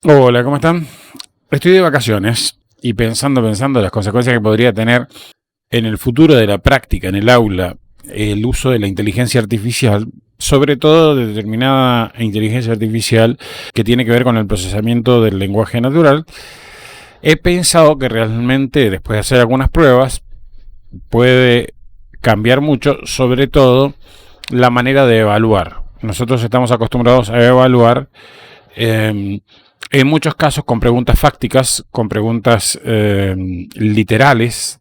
Hola, ¿cómo están? Estoy de vacaciones y pensando las consecuencias que podría tener en el futuro de la práctica, en el aula, el uso de la inteligencia artificial, sobre todo de determinada inteligencia artificial que tiene que ver con el procesamiento del lenguaje natural. He pensado que realmente, después de hacer algunas pruebas, puede cambiar mucho, sobre todo la manera de evaluar. Nosotros estamos acostumbrados a evaluar en muchos casos con preguntas fácticas, con preguntas literales,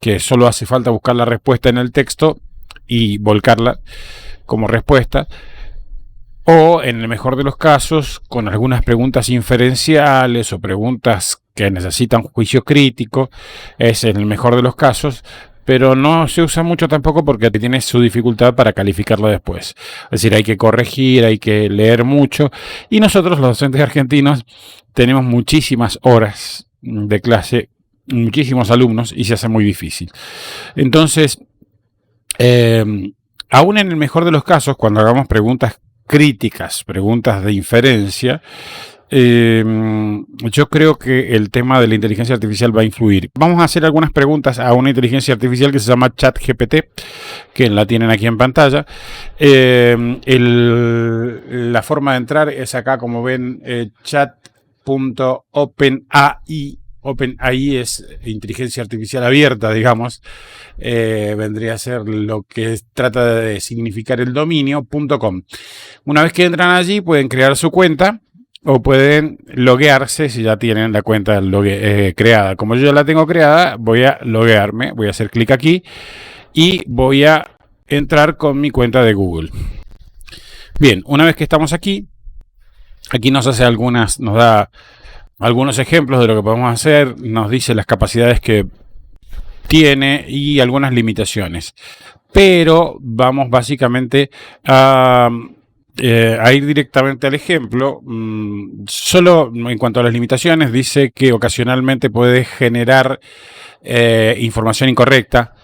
que solo hace falta buscar la respuesta en el texto y volcarla como respuesta, o en el mejor de los casos con algunas preguntas inferenciales o preguntas que necesitan juicio crítico. Es en el mejor de los casos, pero no se usa mucho tampoco porque tiene su dificultad para calificarlo después. Es decir, hay que corregir, hay que leer mucho, y nosotros los docentes argentinos tenemos muchísimas horas de clase, muchísimos alumnos, y se hace muy difícil. Entonces, aún en el mejor de los casos, cuando hagamos preguntas críticas, preguntas de inferencia, yo creo que el tema de la inteligencia artificial va a influir. Vamos a hacer algunas preguntas a una inteligencia artificial que se llama ChatGPT, que la tienen aquí en pantalla. La forma de entrar es acá, como ven, chat.openai. OpenAI es inteligencia artificial abierta, digamos. Vendría a ser lo que trata de significar el dominio.com. Una vez que entran allí, pueden crear su cuenta o pueden loguearse si ya tienen la cuenta creada. Como yo ya la tengo creada, voy a loguearme, voy a hacer clic aquí y voy a entrar con mi cuenta de Google. Bien, una vez que estamos aquí nos da algunos ejemplos de lo que podemos hacer, nos dice las capacidades que tiene y algunas limitaciones. Pero vamos básicamente a ir directamente al ejemplo. Solo en cuanto a las limitaciones, dice que ocasionalmente puede generar información incorrecta.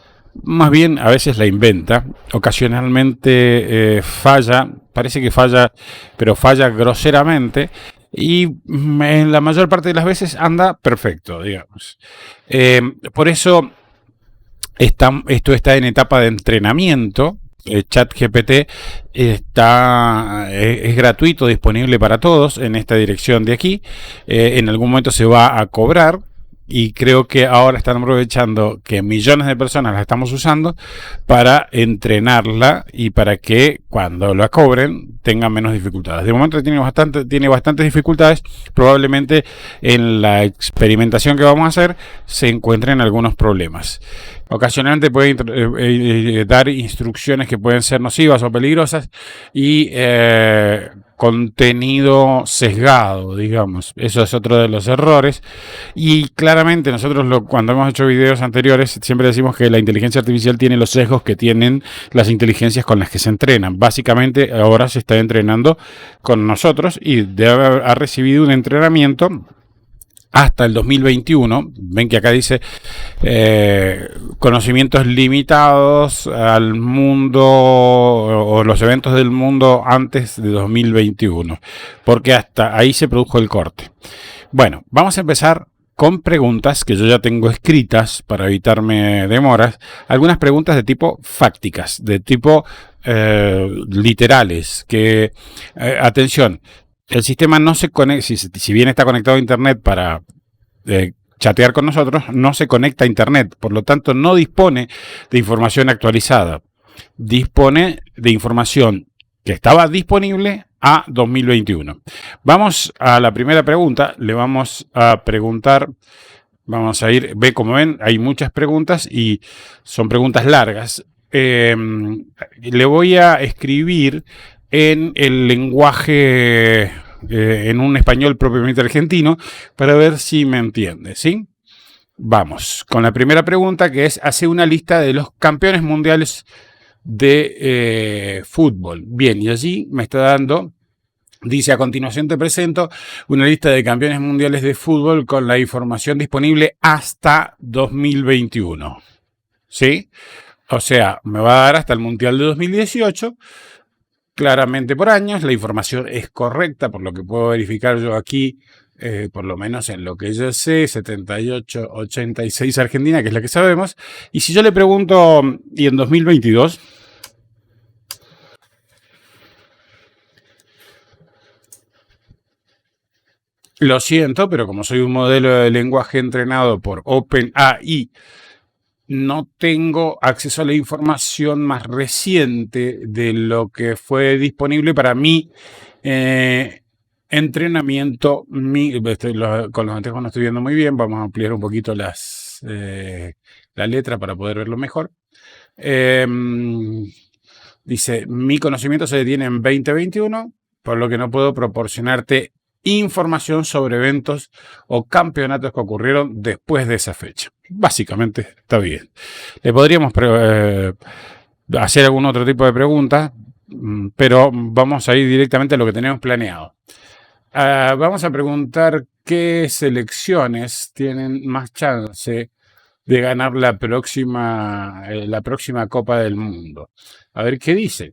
Más bien, a veces la inventa. Ocasionalmente falla, parece que falla, pero falla groseramente. Y en la mayor parte de las veces anda perfecto, digamos. Por eso esto está en etapa de entrenamiento. ChatGPT es gratuito, disponible para todos en esta dirección de aquí. En algún momento se va a cobrar. Y creo que ahora están aprovechando que millones de personas la estamos usando para entrenarla y para que cuando la cobren tengan menos dificultades. De momento tiene bastantes dificultades. Probablemente en la experimentación que vamos a hacer se encuentren algunos problemas. Ocasionalmente puede dar instrucciones que pueden ser nocivas o peligrosas y contenido sesgado, digamos. Eso es otro de los errores. Y claramente nosotros cuando hemos hecho videos anteriores siempre decimos que la inteligencia artificial tiene los sesgos que tienen las inteligencias con las que se entrenan. Básicamente ahora se está entrenando con nosotros y ha recibido un entrenamiento hasta el 2021. Ven que acá dice conocimientos limitados al mundo o los eventos del mundo antes de 2021, porque hasta ahí se produjo el corte. Bueno, vamos a empezar con preguntas que yo ya tengo escritas para evitarme demoras. Algunas preguntas de tipo fácticas, de tipo literales, que, atención, el sistema no se conecta, si bien está conectado a internet para chatear con nosotros, no se conecta a internet, por lo tanto no dispone de información actualizada, dispone de información que estaba disponible a 2021. Vamos a la primera pregunta, le vamos a preguntar, vamos a ir, como ven, hay muchas preguntas y son preguntas largas. Le voy a escribir en el lenguaje, en un español propiamente argentino, para ver si me entiende, ¿sí? Vamos con la primera pregunta, que es: hace una lista de los campeones mundiales de fútbol. Bien, y allí me está dando, dice: a continuación te presento una lista de campeones mundiales de fútbol con la información disponible hasta 2021. ¿Sí? O sea, me va a dar hasta el Mundial de 2018, claramente por años. La información es correcta, por lo que puedo verificar yo aquí, por lo menos en lo que yo sé, 78, 86 Argentina, que es la que sabemos. Y si yo le pregunto, ¿y en 2022? Lo siento, pero como soy un modelo de lenguaje entrenado por OpenAI, no tengo acceso a la información más reciente de lo que fue disponible para mi entrenamiento. Con los anteojos no estoy viendo muy bien. Vamos a ampliar un poquito la letra para poder verlo mejor. Dice, mi conocimiento se detiene en 2021, por lo que no puedo proporcionarte información sobre eventos o campeonatos que ocurrieron después de esa fecha. Básicamente está bien. Le podríamos hacer algún otro tipo de pregunta, pero vamos a ir directamente a lo que tenemos planeado. Vamos a preguntar qué selecciones tienen más chance de ganar la próxima Copa del Mundo. A ver qué dice.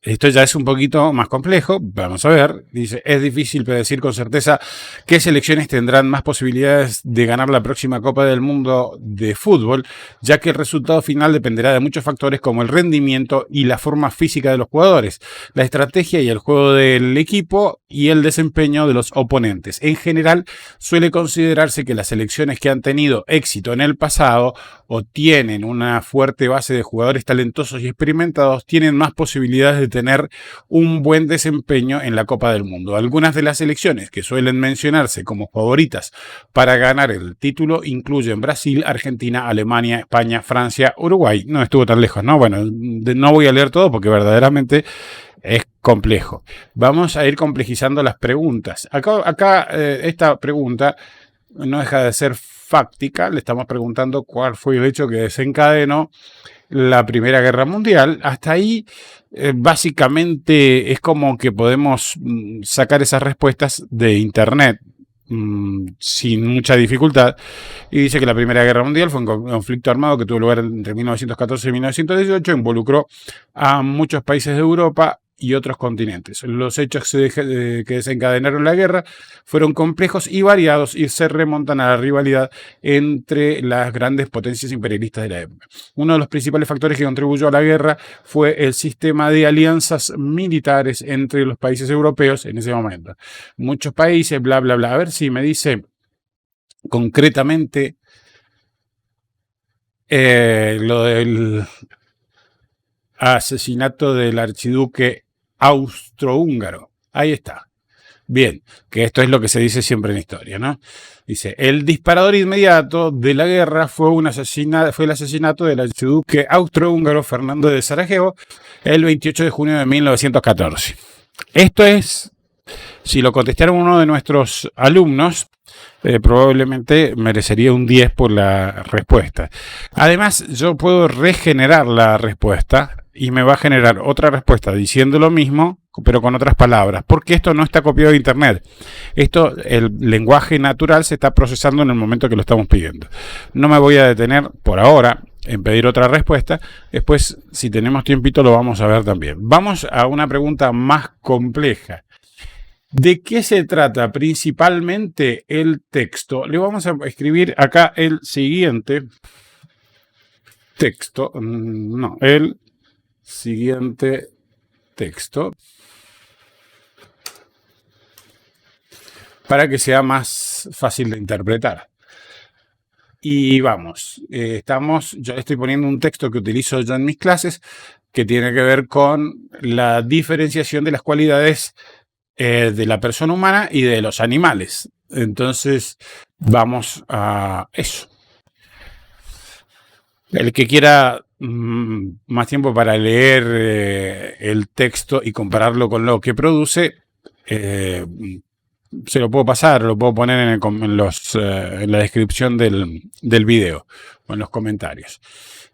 Esto ya es un poquito más complejo. Vamos a ver. Dice, es difícil predecir con certeza qué selecciones tendrán más posibilidades de ganar la próxima Copa del Mundo de fútbol, ya que el resultado final dependerá de muchos factores como el rendimiento y la forma física de los jugadores, la estrategia y el juego del equipo y el desempeño de los oponentes. En general, suele considerarse que las selecciones que han tenido éxito en el pasado o tienen una fuerte base de jugadores talentosos y experimentados tienen más posibilidades de tener un buen desempeño en la Copa del Mundo. Algunas de las selecciones que suelen mencionarse como favoritas para ganar el título incluyen Brasil, Argentina, Alemania, España, Francia, Uruguay. No estuvo tan lejos, ¿no? Bueno, no voy a leer todo porque verdaderamente es complejo. Vamos a ir complejizando las preguntas. Acá esta pregunta no deja de ser fáctica. Le estamos preguntando cuál fue el hecho que desencadenó la Primera Guerra Mundial. Hasta ahí, básicamente, es como que podemos sacar esas respuestas de internet sin mucha dificultad. Y dice que la Primera Guerra Mundial fue un conflicto armado que tuvo lugar entre 1914 y 1918, involucró a muchos países de Europa y otros continentes. Los hechos que desencadenaron la guerra fueron complejos y variados y se remontan a la rivalidad entre las grandes potencias imperialistas de la época. Uno de los principales factores que contribuyó a la guerra fue el sistema de alianzas militares entre los países europeos en ese momento. Muchos países, bla, bla, bla. A ver si me dice concretamente lo del asesinato del archiduque austrohúngaro. Ahí está. Bien, que esto es lo que se dice siempre en historia, ¿no? Dice, el disparador inmediato de la guerra fue el asesinato del archiduque austrohúngaro Fernando de Sarajevo el 28 de junio de 1914. Esto es, si lo contestara uno de nuestros alumnos, probablemente merecería un 10 por la respuesta. Además, yo puedo regenerar la respuesta y me va a generar otra respuesta diciendo lo mismo, pero con otras palabras, porque esto no está copiado de internet. Esto, el lenguaje natural se está procesando en el momento que lo estamos pidiendo. No me voy a detener por ahora en pedir otra respuesta. Después, si tenemos tiempito, lo vamos a ver también. Vamos a una pregunta más compleja. ¿De qué se trata principalmente el texto? Le vamos a escribir acá el siguiente texto. No, el siguiente texto para que sea más fácil de interpretar. Y vamos, yo estoy poniendo un texto que utilizo yo en mis clases que tiene que ver con la diferenciación de las cualidades de la persona humana y de los animales. Entonces, vamos a eso. El que quiera más tiempo para leer el texto y compararlo con lo que produce, se lo puedo pasar, lo puedo poner en la descripción del video o en los comentarios.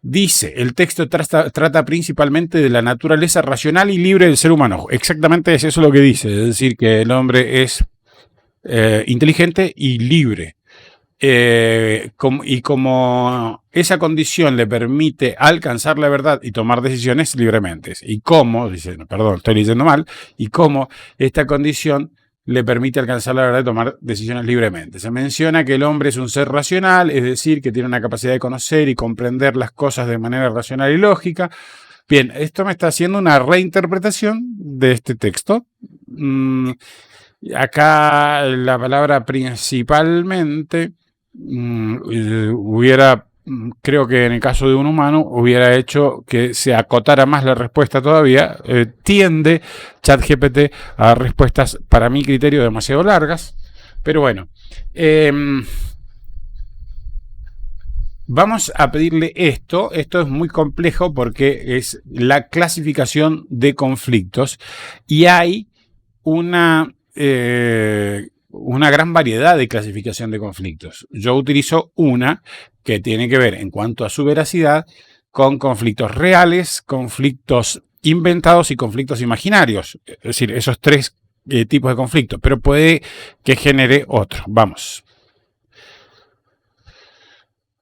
Dice, el texto trata principalmente de la naturaleza racional y libre del ser humano. Exactamente es eso lo que dice, es decir, que el hombre es inteligente y libre. y como esa condición le permite alcanzar la verdad y tomar decisiones libremente. Y cómo, dice, perdón, estoy leyendo mal, y cómo esta condición le permite alcanzar la verdad y tomar decisiones libremente. Se menciona que el hombre es un ser racional, es decir, que tiene una capacidad de conocer y comprender las cosas de manera racional y lógica. Bien, esto me está haciendo una reinterpretación de este texto. Acá la palabra principalmente creo que en el caso de un humano hubiera hecho que se acotara más la respuesta todavía. Tiende ChatGPT a respuestas, para mi criterio, demasiado largas. Pero bueno, vamos a pedirle esto. Esto es muy complejo porque es la clasificación de conflictos y hay una gran variedad de clasificación de conflictos. Yo utilizo una que tiene que ver, en cuanto a su veracidad, con conflictos reales, conflictos inventados y conflictos imaginarios. Es decir, esos tres tipos de conflictos, pero puede que genere otro. Vamos.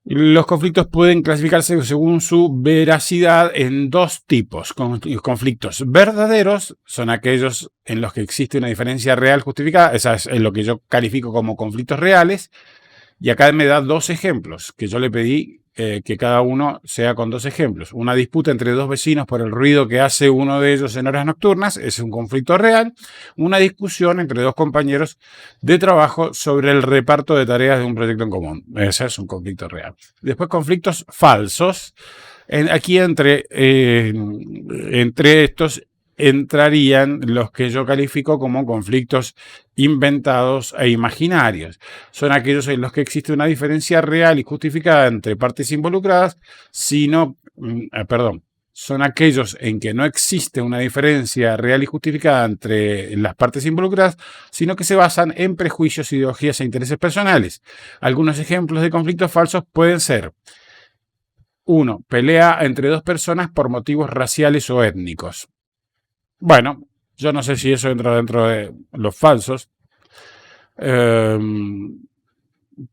Los conflictos pueden clasificarse según su veracidad en dos tipos. Conflictos verdaderos son aquellos en los que existe una diferencia real justificada. Esa es lo que yo califico como conflictos reales. Y acá me da dos ejemplos que yo le pedí que cada uno sea con dos ejemplos. Una disputa entre dos vecinos por el ruido que hace uno de ellos en horas nocturnas es un conflicto real. Una discusión entre dos compañeros de trabajo sobre el reparto de tareas de un proyecto en común. Ese es un conflicto real. Después, conflictos falsos. Aquí entre estos entrarían los que yo califico como conflictos inventados e imaginarios. Son aquellos en los que existe una diferencia real y justificada entre partes involucradas, son aquellos en que no existe una diferencia real y justificada entre las partes involucradas, sino que se basan en prejuicios, ideologías e intereses personales. Algunos ejemplos de conflictos falsos pueden ser: 1. Pelea entre dos personas por motivos raciales o étnicos. Bueno, yo no sé si eso entra dentro de los falsos,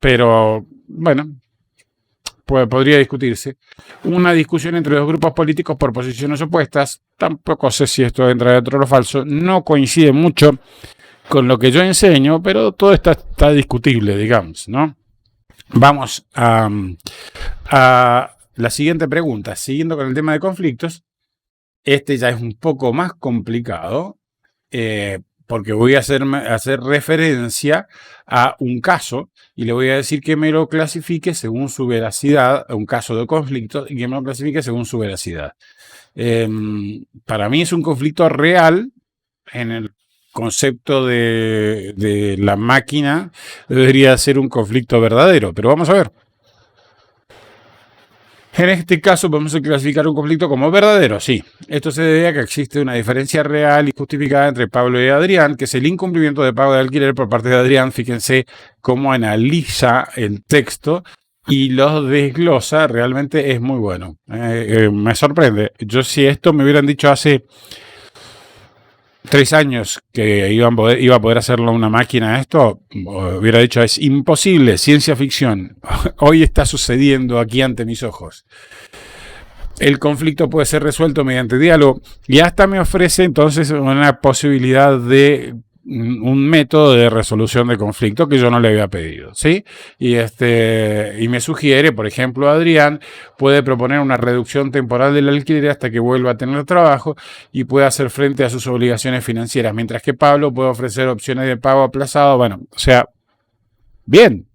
pero bueno, podría discutirse. Una discusión entre dos grupos políticos por posiciones opuestas, tampoco sé si esto entra dentro de lo falso, no coincide mucho con lo que yo enseño, pero todo está discutible, digamos, ¿no? Vamos a la siguiente pregunta, siguiendo con el tema de conflictos. Este ya es un poco más complicado porque voy a hacer referencia a un caso y le voy a decir que me lo clasifique según su veracidad, un caso de conflicto, y que me lo clasifique según su veracidad. Para mí es un conflicto real en el concepto de la máquina, debería ser un conflicto verdadero, pero vamos a ver. En este caso podemos clasificar un conflicto como verdadero, sí. Esto se debe a que existe una diferencia real y justificada entre Pablo y Adrián, que es el incumplimiento de pago de alquiler por parte de Adrián. Fíjense cómo analiza el texto y lo desglosa, realmente es muy bueno. Me sorprende. Yo, si esto me hubieran dicho hace 3 años que iba a poder hacerlo una máquina, esto hubiera dicho: es imposible, ciencia ficción. Hoy está sucediendo aquí ante mis ojos. El conflicto puede ser resuelto mediante diálogo y hasta me ofrece entonces una posibilidad de un método de resolución de conflicto que yo no le había pedido, ¿sí? Y me sugiere, por ejemplo, Adrián puede proponer una reducción temporal del alquiler hasta que vuelva a tener trabajo y pueda hacer frente a sus obligaciones financieras, mientras que Pablo puede ofrecer opciones de pago aplazado. Bueno, o sea, bien.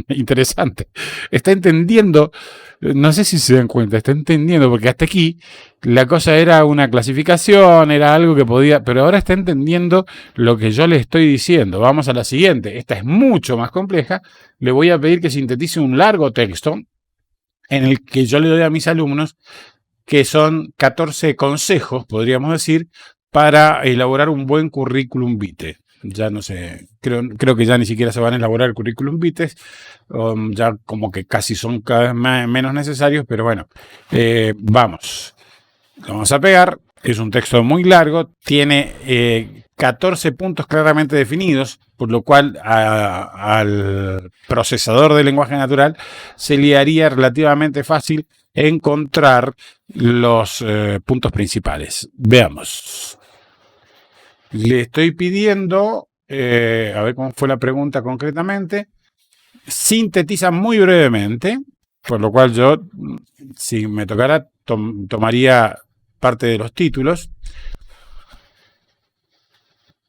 Interesante. Está entendiendo, no sé si se dan cuenta, está entendiendo, porque hasta aquí la cosa era una clasificación, era algo que podía, pero ahora está entendiendo lo que yo le estoy diciendo. Vamos a la siguiente. Esta es mucho más compleja. Le voy a pedir que sintetice un largo texto en el que yo le doy a mis alumnos, que son 14 consejos, podríamos decir, para elaborar un buen currículum vitae. Ya no sé, creo que ya ni siquiera se van a elaborar el currículum vitae, ya como que casi son cada vez menos necesarios, pero bueno, vamos a pegar. Es un texto muy largo, tiene 14 puntos claramente definidos, por lo cual al procesador de lenguaje natural se le haría relativamente fácil encontrar los puntos principales. Veamos. Le estoy pidiendo, a ver cómo fue la pregunta concretamente, sintetiza muy brevemente, por lo cual yo, si me tocara, tomaría parte de los títulos.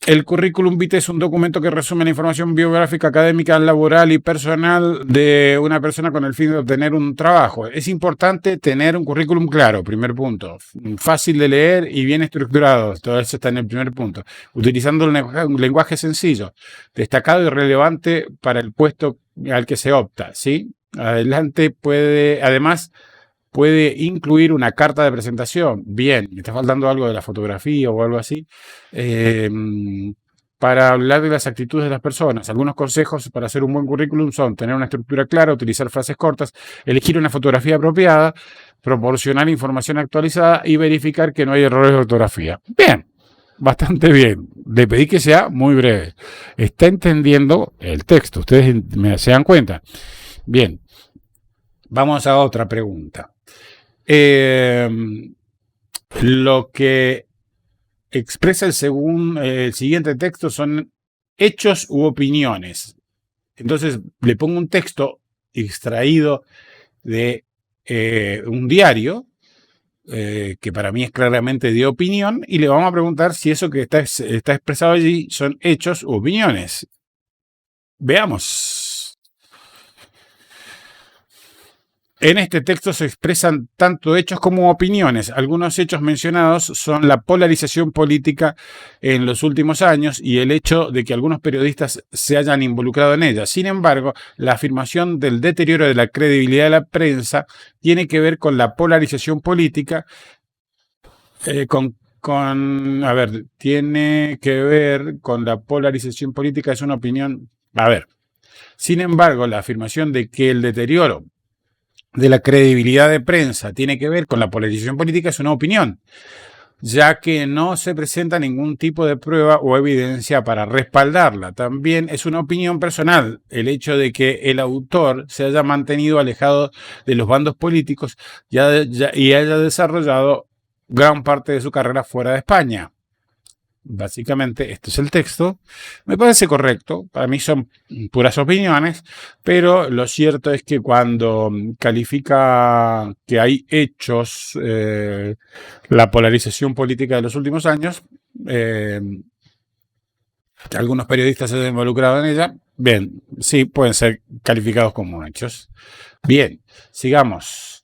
El currículum vitae es un documento que resume la información biográfica, académica, laboral y personal de una persona con el fin de obtener un trabajo. Es importante tener un currículum claro, primer punto. Fácil de leer y bien estructurado. Todo eso está en el primer punto. Utilizando un lenguaje sencillo, destacado y relevante para el puesto al que se opta, ¿sí? Además, puede incluir una carta de presentación. Bien, me está faltando algo de la fotografía o algo así. Para hablar de las actitudes de las personas. Algunos consejos para hacer un buen currículum son tener una estructura clara, utilizar frases cortas, elegir una fotografía apropiada, proporcionar información actualizada y verificar que no hay errores de ortografía. Bien, bastante bien. Le pedí que sea muy breve. Está entendiendo el texto. Ustedes se dan cuenta. Bien, vamos a otra pregunta. Lo que expresa el siguiente texto son hechos u opiniones. Entonces le pongo un texto extraído de un diario, que para mí es claramente de opinión, y le vamos a preguntar si eso que está expresado allí son hechos u opiniones. Veamos. En este texto se expresan tanto hechos como opiniones. Algunos hechos mencionados son la polarización política en los últimos años y el hecho de que algunos periodistas se hayan involucrado en ella. Sin embargo, la afirmación del deterioro de la credibilidad de la prensa tiene que ver con la polarización política, tiene que ver con la polarización política, es una opinión. Sin embargo, la afirmación de que el deterioro de la credibilidad de prensa tiene que ver con la polarización política es una opinión, ya que no se presenta ningún tipo de prueba o evidencia para respaldarla. También es una opinión personal el hecho de que el autor se haya mantenido alejado de los bandos políticos y haya desarrollado gran parte de su carrera fuera de España. Básicamente, este es el texto. Me parece correcto. Para mí son puras opiniones, pero lo cierto es que cuando califica que hay hechos, la polarización política de los últimos años, algunos periodistas se han involucrado en ella, bien, sí, pueden ser calificados como hechos. Bien, sigamos.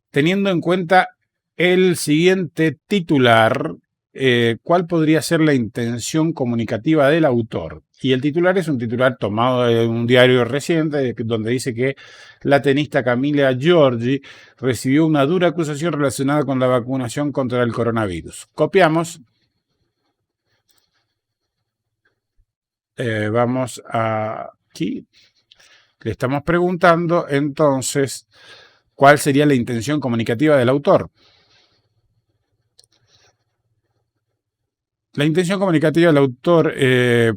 Teniendo en cuenta el siguiente titular, ¿cuál podría ser la intención comunicativa del autor? Y el titular es un titular tomado de un diario reciente donde dice que la tenista Camila Giorgi recibió una dura acusación relacionada con la vacunación contra el coronavirus. Copiamos. Vamos aquí. Le estamos preguntando entonces cuál sería la intención comunicativa del autor. La intención comunicativa del autor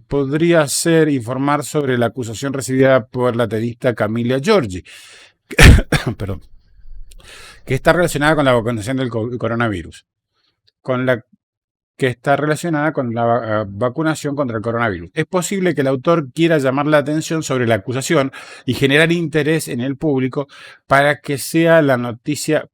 podría ser informar sobre la acusación recibida por la tenista Camila Giorgi, perdón, que está relacionada con la vacunación del coronavirus, vacunación contra el coronavirus. Es posible que el autor quiera llamar la atención sobre la acusación y generar interés en el público para que sea la noticia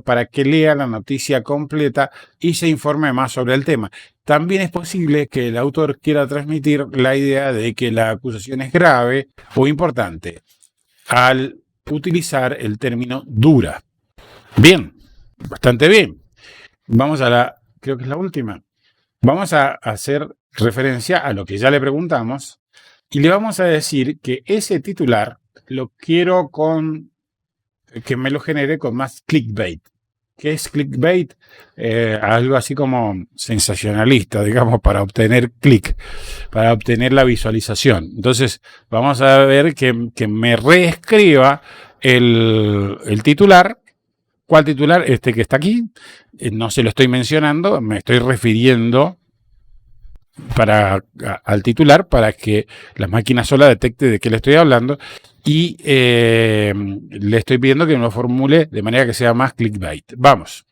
para que lea la noticia completa y se informe más sobre el tema. También es posible que el autor quiera transmitir la idea de que la acusación es grave o importante al utilizar el término dura. Bien, bastante bien. Vamos a creo que es la última. Vamos a hacer referencia a lo que ya le preguntamos y le vamos a decir que ese titular lo quiero que me lo genere con más clickbait. ¿Qué es clickbait? Algo así como sensacionalista, digamos, para obtener click, para obtener la visualización. Entonces, vamos a ver que me reescriba el titular ¿Cuál titular? Este que está aquí. No se lo estoy mencionando, me estoy refiriendo al titular para que la máquina sola detecte de qué le estoy hablando y le estoy pidiendo que me lo formule de manera que sea más clickbait. Vamos.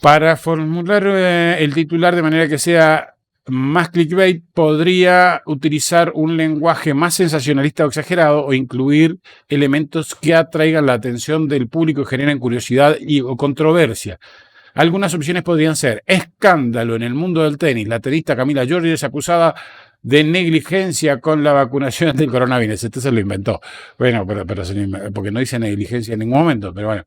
Para formular el titular de manera que sea más clickbait, podría utilizar un lenguaje más sensacionalista o exagerado o incluir elementos que atraigan la atención del público y generen curiosidad o controversia. Algunas opciones podrían ser: escándalo en el mundo del tenis. La tenista Camila Giorgi es acusada de negligencia con la vacunación del coronavirus. Este se lo inventó. Bueno, pero porque no dice negligencia en ningún momento, pero bueno.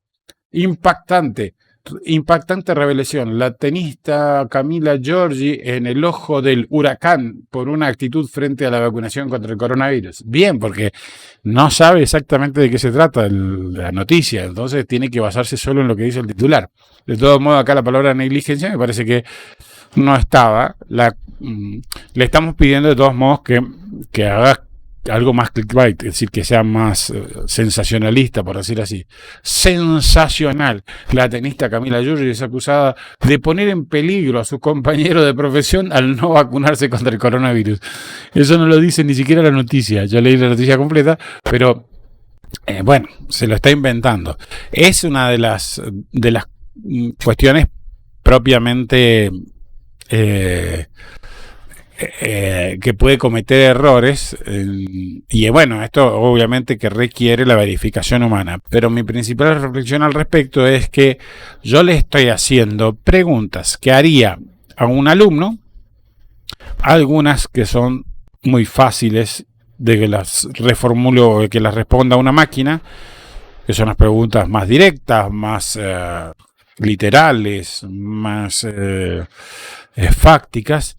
Impactante revelación. La tenista Camila Giorgi en el ojo del huracán por una actitud frente a la vacunación contra el coronavirus. Bien, porque no sabe exactamente de qué se trata la noticia, entonces tiene que basarse solo en lo que dice el titular. De todo modo, acá la palabra negligencia me parece que no estaba. Le estamos pidiendo de todos modos que haga algo más clickbait, es decir, que sea más sensacionalista, por decir así. Sensacional. La tenista Camila Giorgi es acusada de poner en peligro a su compañero de profesión al no vacunarse contra el coronavirus. Eso no lo dice ni siquiera la noticia. Yo leí la noticia completa, pero bueno, se lo está inventando. Es una de las cuestiones propiamente que puede cometer errores y bueno, esto obviamente que requiere la verificación humana, pero mi principal reflexión al respecto es que yo le estoy haciendo preguntas que haría a un alumno, algunas que son muy fáciles de que las reformulo o que las responda una máquina, que son las preguntas más directas, más literales, más fácticas.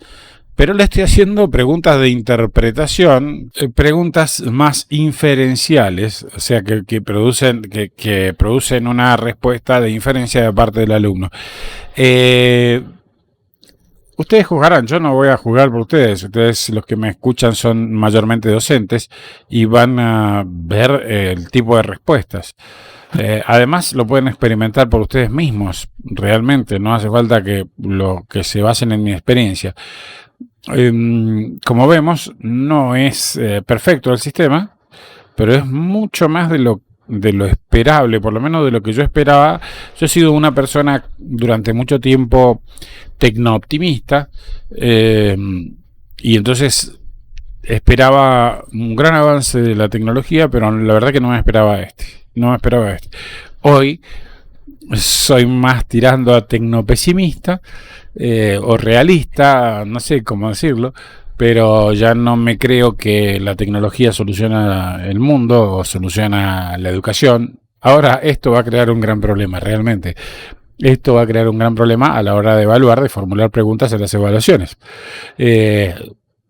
Pero le estoy haciendo preguntas de interpretación, preguntas más inferenciales, o sea, que producen una respuesta de inferencia de parte del alumno. Ustedes juzgarán, yo no voy a juzgar por ustedes. Ustedes, los que me escuchan, son mayormente docentes y van a ver el tipo de respuestas. Además, lo pueden experimentar por ustedes mismos, realmente. No hace falta que se basen en mi experiencia. Como vemos, no es perfecto el sistema, pero es mucho más de lo esperable, por lo menos de lo que yo esperaba. Yo he sido una persona durante mucho tiempo tecnooptimista, y entonces esperaba un gran avance de la tecnología, pero la verdad que no me esperaba este. Hoy soy más tirando a tecnopesimista o realista, no sé cómo decirlo, pero ya no me creo que la tecnología soluciona el mundo o soluciona la educación. Ahora, esto va a crear un gran problema, realmente. Esto va a crear un gran problema a la hora de evaluar, de formular preguntas en las evaluaciones.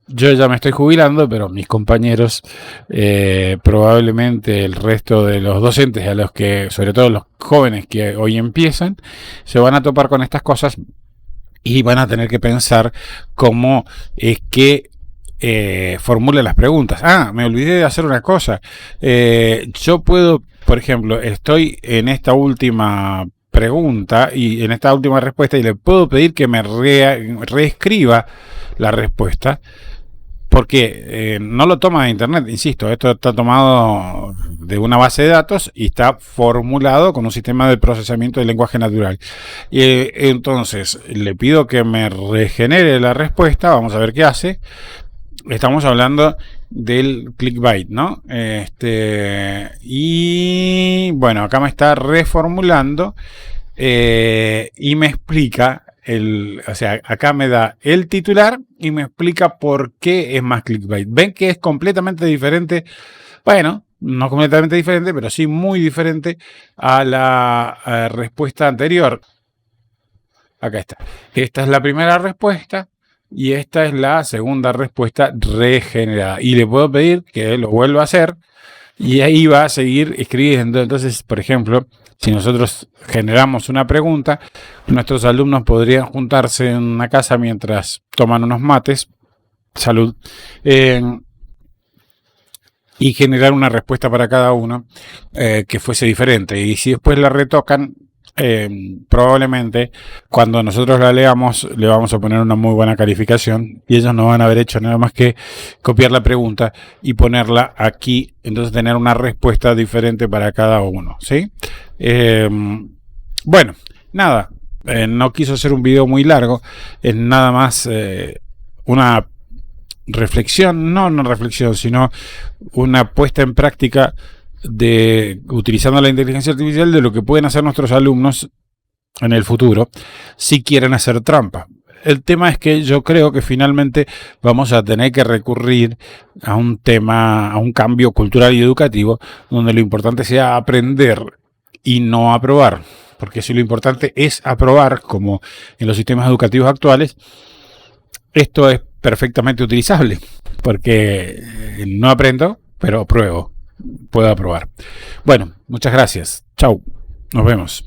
Yo ya me estoy jubilando, pero mis compañeros, probablemente el resto de los docentes, a los que, sobre todo los jóvenes que hoy empiezan, se van a topar con estas cosas y van a tener que pensar cómo es que formula las preguntas. Me olvidé de hacer una cosa. Yo puedo, por ejemplo, estoy en esta última pregunta y en esta última respuesta y le puedo pedir que me reescriba la respuesta, porque no lo toma de internet, insisto, esto está tomado de una base de datos y está formulado con un sistema de procesamiento de lenguaje natural. Entonces le pido que me regenere la respuesta, vamos a ver qué hace. Estamos hablando del clickbait, ¿no? Y bueno, acá me está reformulando y me explica o sea, acá me da el titular y me explica por qué es más clickbait. Ven que es completamente diferente. Bueno, no completamente diferente, pero sí muy diferente a la respuesta anterior. Acá está. Esta es la primera respuesta y esta es la segunda respuesta regenerada. Y le puedo pedir que lo vuelva a hacer y ahí va a seguir escribiendo. Entonces, por ejemplo, si nosotros generamos una pregunta, nuestros alumnos podrían juntarse en una casa mientras toman unos mates. Salud. y generar una respuesta para cada uno que fuese diferente. Y si después la retocan, probablemente cuando nosotros la leamos le vamos a poner una muy buena calificación y ellos no van a haber hecho nada más que copiar la pregunta y ponerla aquí, entonces tener una respuesta diferente para cada uno, ¿sí? Bueno, nada, no quiso hacer un video muy largo, es nada más una reflexión, no una reflexión, sino una puesta en práctica de utilizando la inteligencia artificial de lo que pueden hacer nuestros alumnos en el futuro si quieren hacer trampa. El tema es que yo creo que finalmente vamos a tener que recurrir a un tema, a un cambio cultural y educativo donde lo importante sea aprender y no aprobar. Porque si lo importante es aprobar, como en los sistemas educativos actuales, esto es perfectamente utilizable, porque no aprendo, pero apruebo, puedo aprobar. Bueno, muchas gracias. Chau, nos vemos.